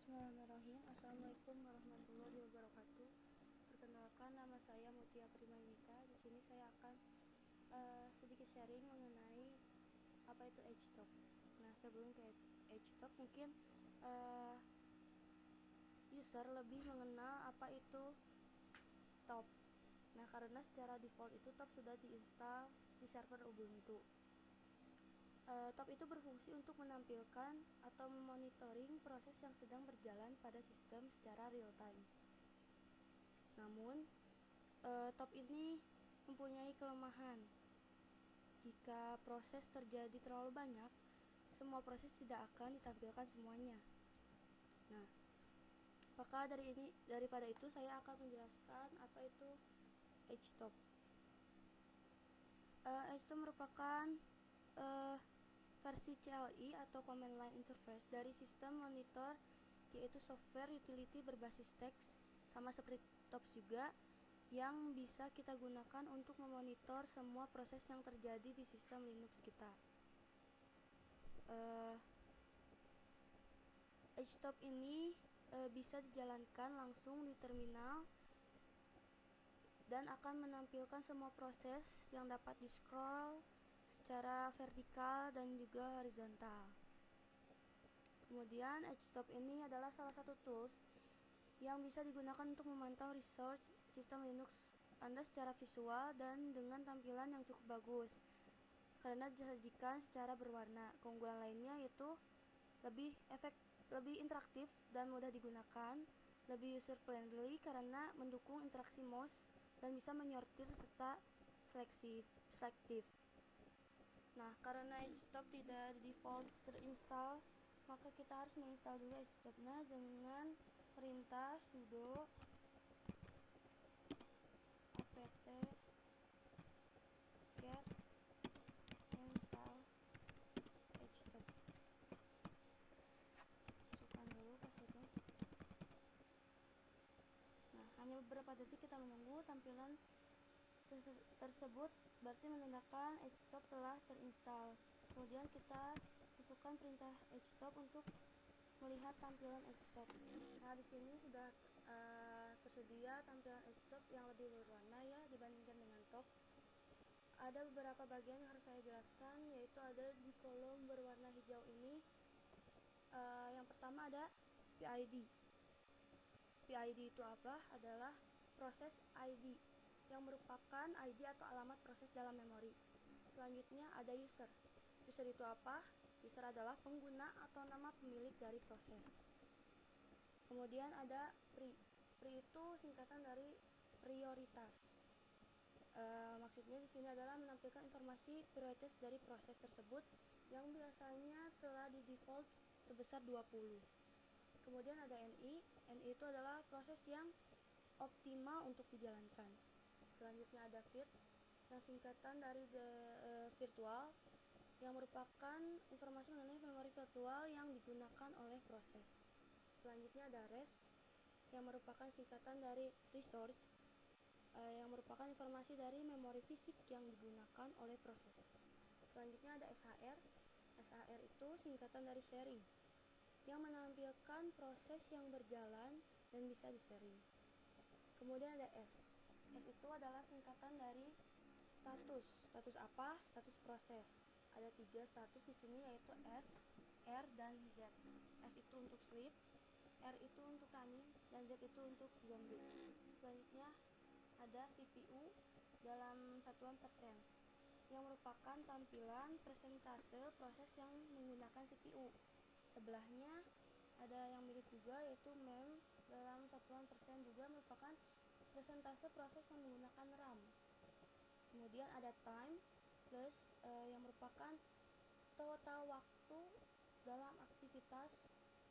Bismillahirrahmanirrahim. Assalamualaikum warahmatullahi wabarakatuh. Perkenalkan, nama saya Mutia Primayunika. Di sini saya akan sedikit sharing mengenai apa itu edge-top. Nah, sebelum ke edge-top, mungkin user lebih mengenal apa itu top. Nah, karena secara default itu top sudah diinstal di server Ubuntu. Top itu berfungsi untuk menampilkan atau memonitoring proses yang sedang berjalan pada sistem secara real time. Namun, top ini mempunyai kelemahan. Jika proses terjadi terlalu banyak, semua proses tidak akan ditampilkan semuanya. Nah, maka daripada itu saya akan menjelaskan apa itu edge top. Edge top merupakan versi CLI atau Command Line Interface dari sistem monitor, yaitu software utility berbasis teks, sama seperti TOPS juga, yang bisa kita gunakan untuk memonitor semua proses yang terjadi di sistem Linux kita. EdgeTop ini bisa dijalankan langsung di terminal dan akan menampilkan semua proses yang dapat di-scroll secara vertikal dan juga horizontal. Kemudian edge-top ini adalah salah satu tools yang bisa digunakan untuk memantau resource sistem Linux Anda secara visual dan dengan tampilan yang cukup bagus karena disajikan secara berwarna. Keunggulan lainnya yaitu lebih interaktif dan mudah digunakan, lebih user friendly karena mendukung interaksi mouse dan bisa menyortir serta selektif. Nah, karena edge-top tidak default terinstall, maka kita harus menginstal dulu edge-top-nya dengan perintah sudo apt get install edge-top. Masukkan dulu passwordnya. Nah, hanya beberapa detik kita menunggu tampilan tersebut, berarti menandakan edge-top telah terinstall. Kemudian kita masukkan perintah edge-top untuk melihat tampilan edge-top. Nah, di sini sudah tersedia tampilan edge-top yang lebih berwarna ya dibandingkan dengan top. Ada beberapa bagian yang harus saya jelaskan, yaitu ada di kolom berwarna hijau ini. Yang pertama ada PID. PID itu apa? Adalah proses ID yang merupakan ID atau alamat proses dalam memori. Selanjutnya ada user. User itu apa? User adalah pengguna atau nama pemilik dari proses. Kemudian ada pre. Pre itu singkatan dari prioritas. Maksudnya di sini adalah menampilkan informasi prioritas dari proses tersebut yang biasanya telah di default sebesar 20. Kemudian ada NI. NI itu adalah proses yang optimal untuk dijalankan. Selanjutnya ada virt yang singkatan dari virtual yang merupakan informasi mengenai memori virtual yang digunakan oleh proses. Selanjutnya ada res yang merupakan singkatan dari resource yang merupakan informasi dari memori fisik yang digunakan oleh proses. Selanjutnya ada SHR. SHR itu singkatan dari sharing yang menampilkan proses yang berjalan dan bisa di-sharing. Kemudian ada S. S itu adalah singkatan dari status. Status apa? Status proses. Ada 3 status di sini, yaitu S, R, dan Z. S itu untuk sleep, R itu untuk running, dan Z itu untuk zombie. Selanjutnya ada CPU dalam satuan persen yang merupakan tampilan persentase proses yang menggunakan CPU. Sebelahnya ada yang mirip juga, yaitu mem dalam satuan persen juga merupakan persentase proses yang menggunakan RAM. Kemudian ada time plus yang merupakan total waktu dalam aktivitas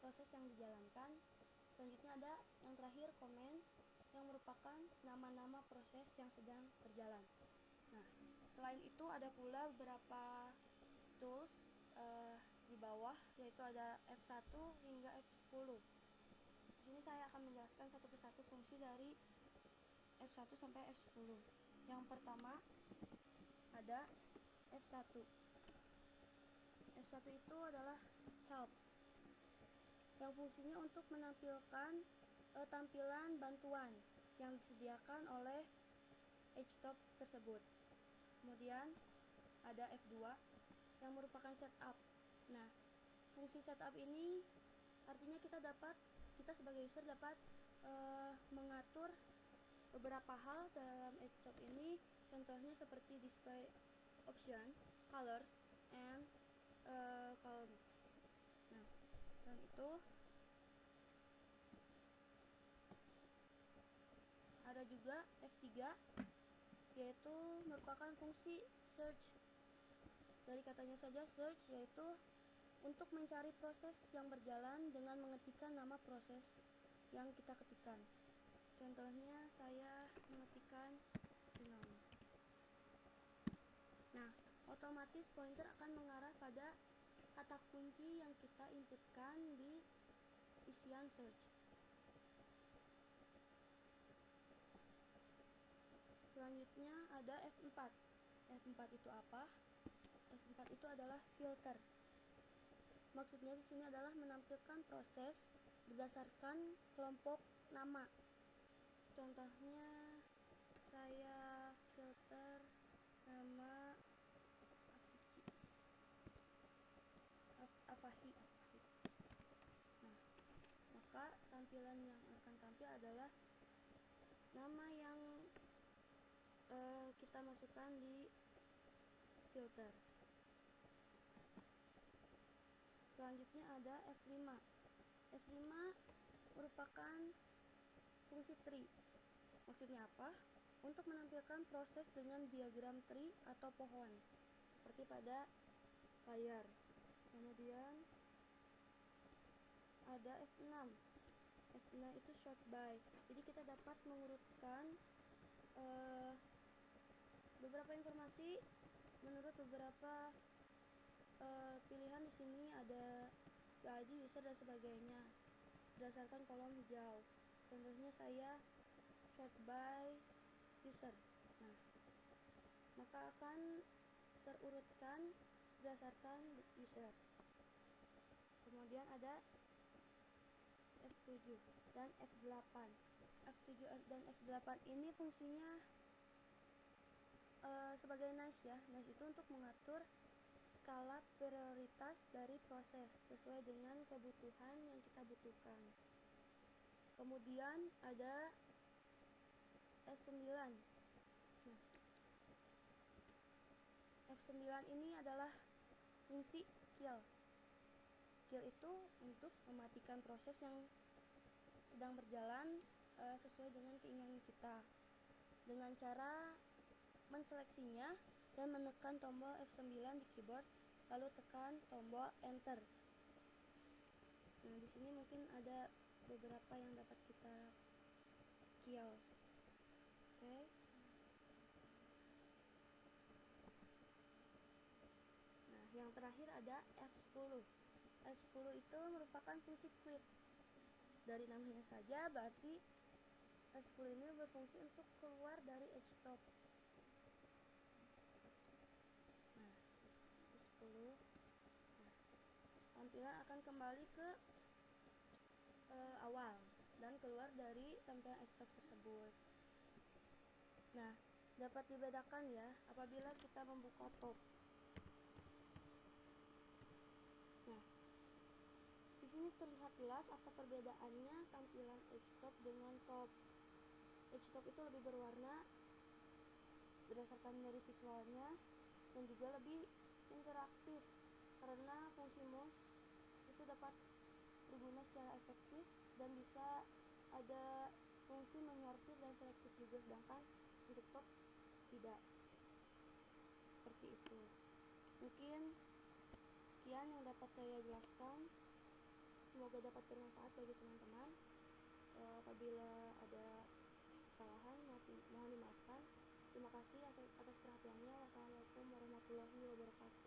proses yang dijalankan. Selanjutnya ada yang terakhir comment yang merupakan nama-nama proses yang sedang berjalan. Nah, selain itu ada pula beberapa tools di bawah, yaitu ada F1 hingga F10. Di sini saya akan menjelaskan satu persatu fungsi dari F1 sampai F10. Yang pertama ada F1. F1 itu adalah help yang fungsinya untuk menampilkan tampilan bantuan yang disediakan oleh HTOP tersebut. Kemudian ada F2 yang merupakan setup. Nah, fungsi setup ini artinya kita sebagai user dapat mengatur beberapa hal dalam HTOP ini, contohnya seperti display option, colors, and columns. Nah, dan itu ada juga F3, yaitu merupakan fungsi search. Dari katanya saja search, yaitu untuk mencari proses yang berjalan dengan mengetikkan nama proses yang kita ketikkan. Contohnya saya mengetikkan nom. Nah, otomatis pointer akan mengarah pada kata kunci yang kita inputkan di isian search. Selanjutnya ada F4. F4 itu apa? F4 itu adalah filter. Maksudnya di sini adalah menampilkan proses berdasarkan kelompok nama. Contohnya saya filter nama Afahi. Nah, maka tampilan yang akan tampil adalah nama yang kita masukkan di filter. Selanjutnya ada F5. F5 merupakan fungsi tree. Maksudnya apa? Untuk menampilkan proses dengan diagram tree atau pohon, seperti pada layar. Kemudian ada F6. F6 itu sort by. Jadi kita dapat mengurutkan beberapa informasi menurut beberapa pilihan. Di sini ada ID, user, dan sebagainya berdasarkan kolom hijau. Contohnya saya sort by user. Nah, maka akan terurutkan berdasarkan user. Kemudian ada F7 dan F8. F7 dan F8 ini fungsinya sebagai nice ya. Nice itu untuk mengatur skala prioritas dari proses sesuai dengan kebutuhan yang kita butuhkan. Kemudian ada F9. Nah, F9 ini adalah fungsi kill. Kill itu untuk mematikan proses yang sedang berjalan sesuai dengan keinginan kita, dengan cara menseleksinya dan menekan tombol F9 di keyboard, lalu tekan tombol enter. Nah, di sini mungkin ada beberapa yang dapat kita kill. Oke. Nah, yang terakhir ada F10. F10 itu merupakan fungsi quit. Dari namanya saja berarti F10 ini berfungsi untuk keluar dari HTOP. Nah, F10. Nah, tampilan akan kembali ke awal dan keluar dari tampilan HTOP tersebut. Nah, dapat dibedakan ya apabila kita membuka top. Nah, di sini terlihat jelas apa perbedaannya tampilan HTOP dengan top. HTOP itu lebih berwarna berdasarkan dari visualnya dan juga lebih interaktif karena fungsi mouse itu dapat berguna secara efektif dan bisa ada fungsi menyortir dan selektif juga, sedangkan untuk top tidak seperti itu. Mungkin sekian yang dapat saya jelaskan, semoga dapat bermanfaat bagi teman-teman. Apabila ada kesalahan mohon dimaafkan. Terima kasih atas perhatiannya. Wassalamualaikum warahmatullahi wabarakatuh.